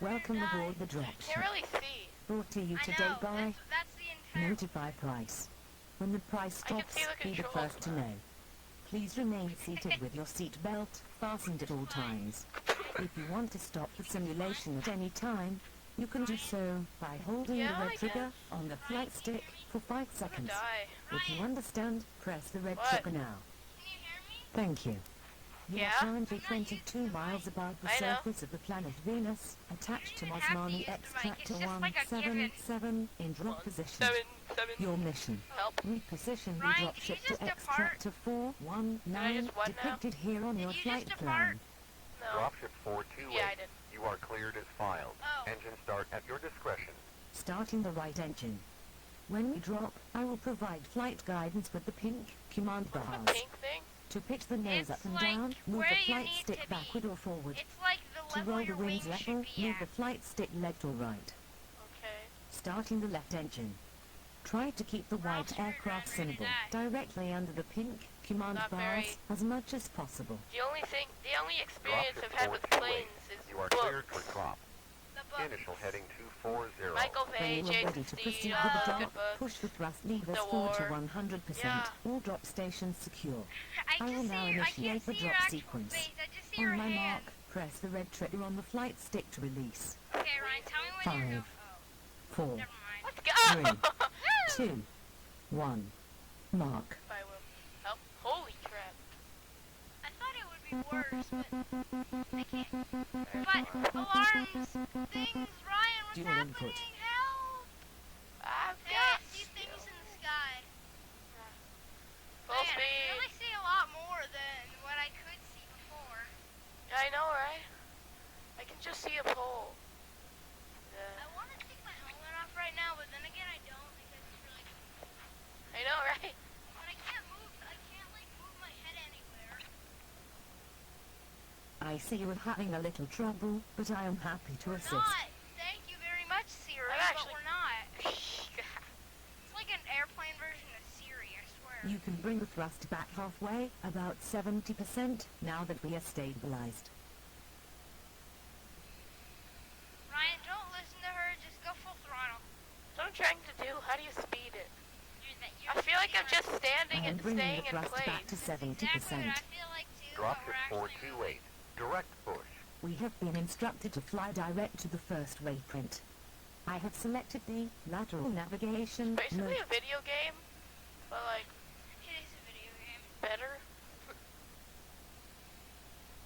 Welcome aboard the dropship. Can't really see. Brought to you today by That's the entire... Notify Price. When the price stops, see the be the controls. first to know. Please remain seated with your seat belt fastened at all times. If you want to stop the simulation at any time, you can do so by holding the red trigger on the flight stick for 5 seconds. If you understand, press the red trigger now. Can you hear me? Thank you. You Yeah? are currently 22 miles above the surface of the planet Venus, attached to Mosmani Extractor 177 in drop position. 7. Your mission. Help. Reposition the Ryan, dropship did you to just depart? Extractor 419 just what now? depicted here on your you flight just plan. No. Dropship 428. Yeah, I did. You are cleared as filed. Oh. Engine start at your discretion. Starting the right engine. When we drop, I will provide flight guidance with the pink command The bars. pink thing? To pitch the nose It's up and like down, move where the you flight need stick to be. backward or forward. It's like the To level roll the your wings wings level, should be move at. the flight stick left or right. Okay. Starting the left engine. Try to keep the We're all white screwed aircraft right, we're gonna symbol die. directly under the pink command Not bars very- as much as possible. The only experience Dropship I've had with 428. planes is You are cleared for books. drop. The book. Initial heading 240. Michael When Bay, you are Jason ready to proceed Steele, with the good drop, books. push the thrust levers The forward to War. 100%. Yeah. All drop stations secure. I I will just now see your, I initiate can't the see your drop actual sequence. face. I just see your On my hand. mark, press the red trigger on the flight stick to release. Okay, Ryan, tell me when you're going. 5, 4, Oh, never mind. Let's go! 2, 1. Mark. I will. Oh, holy crap. I thought it would be worse, but I can't. But alarms, things, Ryan, what's Dual happening? input. Help! I've I got see things in the sky. full Man, I speed. really see a lot more than what I could see before. I know, right? I can just see a pole. I Yeah. want to take my helmet off right now, but then again I don't because it's really cool. I know, right? But I can't move, like move my head anywhere. I see you are having a little trouble, but I am happy to assist. Not. Thank you very much, Siri, I'm but actually- we're not. It's like an airplane version of Siri, I swear. You can bring the thrust back halfway, about 70%, now that we are stabilized. Ryan, don't listen to her, just go full throttle. What I'm trying to do, how do you speed it? You're I feel like I'm just I standing am and bringing staying the in thrust back to place. 70%. Exactly what I feel like too, but Dropship we're actually 428. Direct push. We have been instructed to fly direct to the first waypoint. I have selected the lateral navigation Basically mode. a video game, but like It is a video game. better.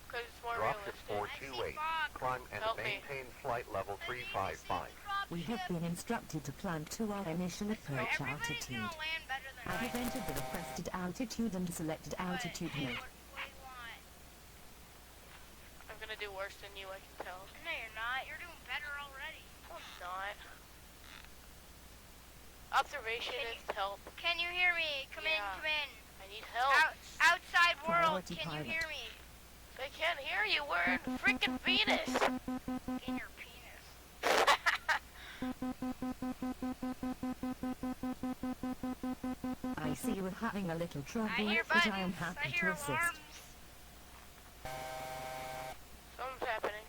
Because it's more Dropship realistic. 428. Bob. Climb and Help me. maintain flight level 355. We have been instructed to climb to our initial approach Everybody's altitude. gonna land better than I have entered the requested altitude and selected altitude Hey, mode. what do you want? I'm gonna do worse than you, I can tell. No, you're not. You're doing better already. No, I'm not. Observationist, help. Can you hear me? Come Yeah. in, come in. I need help. Outside world, Priority can you pilot. hear me? I can't hear you. We're in freaking Venus. In your penis. I see you are having a little trouble, I hear but buttons. I am I happy to hear assist. alarms. Something's happening.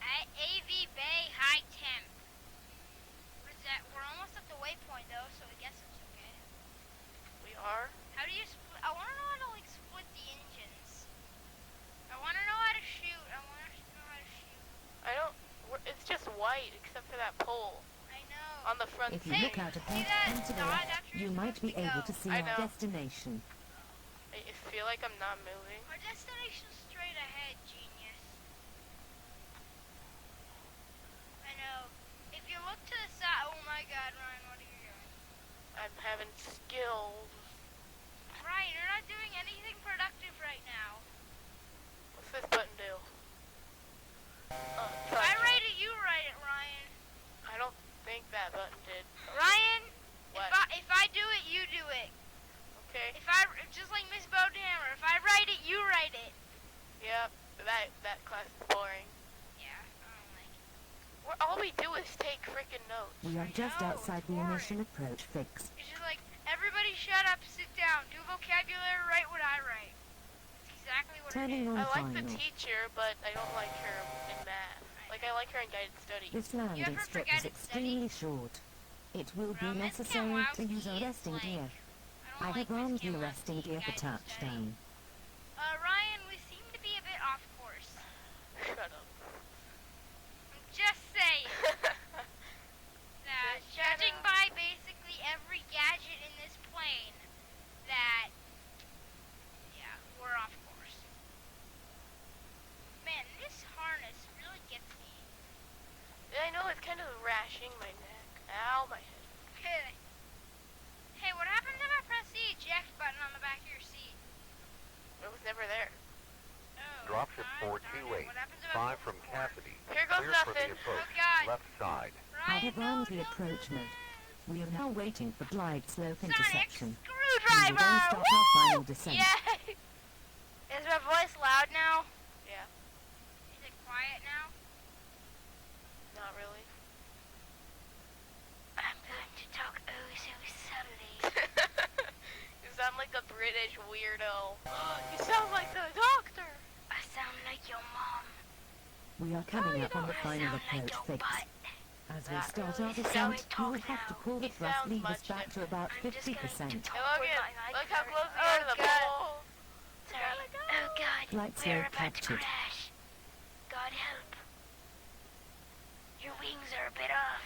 AV Bay high temp. What is that? We're almost at the waypoint though, so I guess it's okay. We are. How do you split? I want to know how to like split the engines. I want to know how to shoot. I want to know how to shoot. I don't. It's just white except for that pole I know. on the front. If you Hey, look out see ahead that and to the dot? left, That's where you you're might be supposed to able go. to see I our know. destination. I feel like I'm not moving. Our destination's straight ahead, genius. I know. If you look to the side, oh my God, Ryan, what are you doing? I'm having skills. Ryan, you're not doing anything productive right now. What's this button do? If I write it, you write it, Ryan. I don't think that button did. Ryan, What? if I do it, you do it. Okay. If I just like Miss Bowdammer, if I write it, you write it. Yep. That class is boring. Yeah, I don't like it. All we do is take freaking notes. We are just know, outside it's the boring. initial approach fix. It's just like everybody shut up, sit down, do vocabulary, write what I write. It's exactly what Turning it is. on I like the final. teacher, but I don't like her in math. Like, I like her in guided studies. This You landing ever strip forget is it's extremely short. It will be From this necessary to use Kowalski, arresting it's gear. I I don't have like armed Miss the arresting Kowalski gear for guided study. touchdown. Ryan, we seem to be a bit off course. Shut up. I'm just saying that Just shut judging up. by basically every gadget in this plane, that, yeah, we're off course. Man, this harness really gets me. Yeah, I know, it's kind of rashing my neck. Ow, my head. Hey, what happens if I press the eject button on the back of your seat? It was never there. Oh, Dropship God darn it. 428. What happens if I 5 pull from the cord? Cassidy. Here goes Clear for nothing. the approach. Oh, God. Left side. I Ryan, have no, armed the don't approach do mode. this. We are now waiting for glide slope Sonic intersection. We will screwdriver! then start our final descent. Yay! Is my voice loud now? Yeah, Is it quiet now? not really. I'm going to talk oh so subtly. You sound like a British weirdo. You sound like the doctor. I sound like your mom. We are coming up on the I final sound like approach your phase. butt. As we That start really our descent, you will have to pull the He thrust sounds levers much back to about I'm just going to 50%. talk Hey, with Logan, my mic look how very- close we are to the God. pole. Sorry. Gotta go. Oh God, Flight we're slope about to captured. crash. God help. Your wings are a bit off.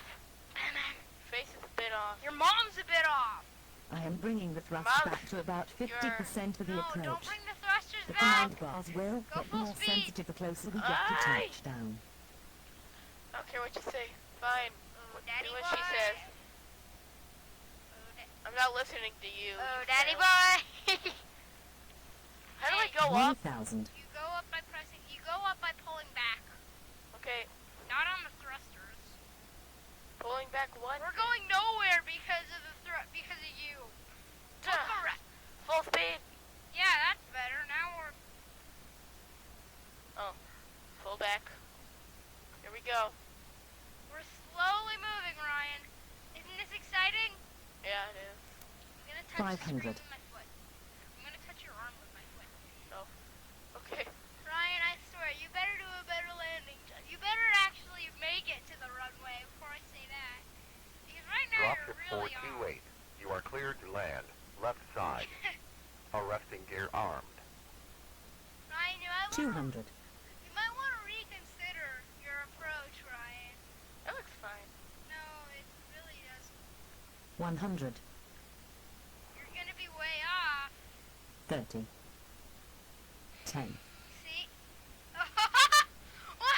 Batman. Face is a bit off. Your mom's a bit off. I am bringing the thrust Mom, back to about 50% of the No, approach. don't bring the thrusters The back. command bars will Go get full more speed. sensitive the closer we get to Aye. touchdown. I don't care what you say. Fine. Oh, Daddy Do what boy. she says. Oh, I'm not listening to you. oh you Daddy fail. boy. How do I go up? 1,000. You go up by pressing. You go up by pulling back, Okay, not on the thrusters. pulling back what? We're going nowhere because of the because of you. Duh. Full speed. Yeah, that's better. Now we're. Oh, full back. Here we go. We're slowly moving, Ryan. Isn't this exciting? Yeah, it is. I'm gonna touch the screen 500. with my foot. I'm gonna touch your arm with my foot. Okay. Ryan, I swear, you better do a better landing. You better actually make it to the runway before I say that. Because right now Dropship you're really off. 428. You are cleared to land. Left side. Arresting gear armed. Ryan, you 200. might want to reconsider your approach, Ryan. That looks fine. No, it really doesn't. 100. You're gonna be way off. 30. 10. See? What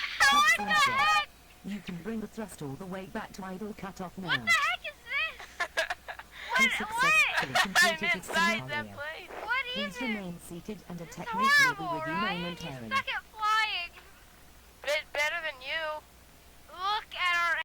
the Excellent job. heck? You can bring the thrust all the way back to idle cutoff now. What the heck is this? You What? successfully I'm completed this inside that scenario. place. What is Please it? remain seated and a This is technician will be horrible, with you Ryan. momentarily. You're stuck at